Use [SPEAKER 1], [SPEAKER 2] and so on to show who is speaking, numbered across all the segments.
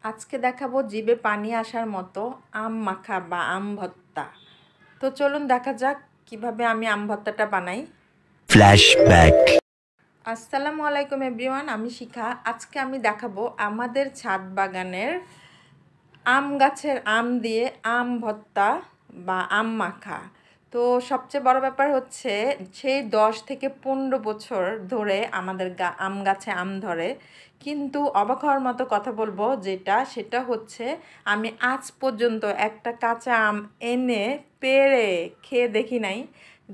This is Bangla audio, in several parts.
[SPEAKER 1] আজকে দেখাবো জিভে পানি আসার মতো আম মাখা বা আম ভর্তা। তো চলুন দেখা যাক কিভাবে আমি আম ভর্তাটা বানাই।
[SPEAKER 2] ফ্ল্যাশব্যাক।
[SPEAKER 1] আসসালামু আলাইকুম এভরিওয়ান, আমি শিখা। আজকে আমি দেখাবো আমাদের ছাদ বাগানের আম গাছের আম দিয়ে আম ভর্তা বা আম মাখা। তো সবচেয়ে বড় ব্যাপার হচ্ছে সেই 10 থেকে 15 বছর ধরে আমাদের আম গাছে আম ধরে, কিন্তু অবাক হওয়ার মতো কথা বলবো সেটা হচ্ছে আমি আজ পর্যন্ত একটা কাঁচা আম এনে পেড়ে খেয়ে দেখি নাই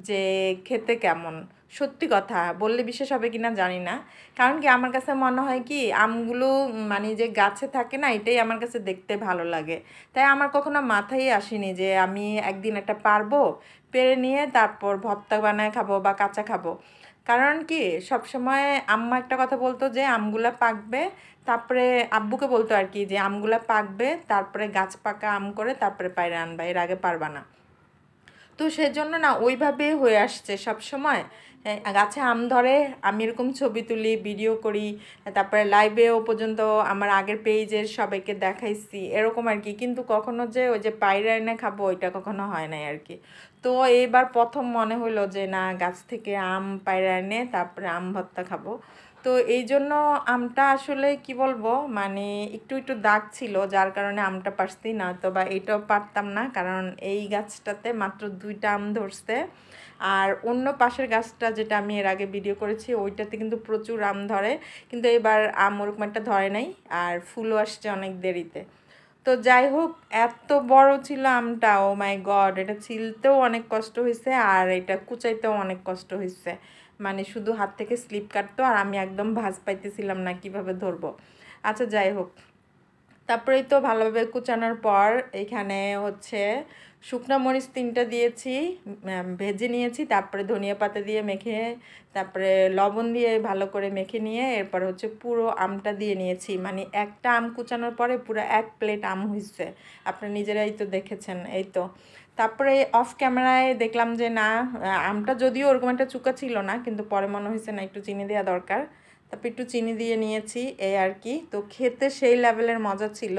[SPEAKER 1] যে খেতে কেমন। সত্যি কথা বললে বিশ্বাস হবে কিনা জানি না, কারণ কি আমার কাছে মনে হয় কি আমগুলো মানে যে গাছে থাকে না, এটাই আমার কাছে দেখতে ভালো লাগে। তাই আমার কখনো মাথায় আসেনি যে আমি একদিন একটা পারবো পেরে নিয়ে তারপর ভর্তা বানায় খাবো বা কাঁচা খাবো। কারণ কি সবসময় আম্মা একটা কথা বলতো যে আমগুলা পাকবে, তারপরে আব্বুকে বলতো আর কি যে আমগুলা পাকবে তারপরে গাছ পাকা আম করে তারপরে পায়রা আনবা, এর আগে পারবা না। তো সেজন্য না ওইভাবেই হয়ে আসছে সব সময়। গাছে আম ধরে, আমি এরকম ছবি তুলি, ভিডিও করি, তারপরে লাইভেও পর্যন্ত আমার আগের পেজের সবাইকে দেখাইছি এরকম আর কি, কিন্তু কখনো যে ওই যে পায়রা এনে খাবো ওইটা কখনো হয় নাই আর কি। তো এইবার প্রথম মনে হলো যে না, গাছ থেকে আম পায়রা এনে তারপরে আম ভর্তা খাবো। তো এই জন্য আমটা আসলে কি বলবো মানে একটু একটু দাগ ছিল, যার কারণে আমটা পারছি না, তো বা এইটাও পারতাম না কারণ এই গাছটাতে মাত্র 2টা আম ধরছে। আর অন্য পাশের গাছটা যেটা আমি এর আগে ভিডিও করেছি ওইটাতে কিন্তু প্রচুর আম ধরে, কিন্তু এবার আম ওরকম একটা ধরে নাই, আর ফুলও আসছে অনেক দেরিতে। তো যাই হোক, এত বড় ছিল আমটা, ও মাই গড, এটা ছিলতেও অনেক কষ্ট হয়েছে আর এটা কুচাইতেও অনেক কষ্ট হয়েছে। মানে শুধু হাত থেকে স্লিপ কাটতো আর আমি একদম ভাঁজ পাইতেছিলাম না কিভাবে ধরবো। আচ্ছা যাই হোক, তারপরেই তো ভালোভাবে কুচানোর পর এখানে হচ্ছে শুকনো মরিচ 3টা দিয়েছি, ভেজে নিয়েছি, তারপরে ধনিয়া পাতা দিয়ে মেখে, তারপরে লবণ দিয়ে ভালো করে মেখে নিয়ে এরপর হচ্ছে পুরো আমটা দিয়ে নিয়েছি। মানে একটা আম কুচানোর পরে পুরো 1 প্লেট আম হয়েছে, আপনারা নিজেরাই তো দেখেছেন। এই তো তারপরে অফ ক্যামেরায় দেখলাম যে না, আমটা যদিও ওরকম একটা চুকা ছিল না, কিন্তু পরে মনে হয়েছে না একটু চিনি দেওয়া দরকার, তারপর একটু চিনি দিয়ে নিয়েছি এই আর কি। তো খেতে সেই লেভেলের মজা ছিল।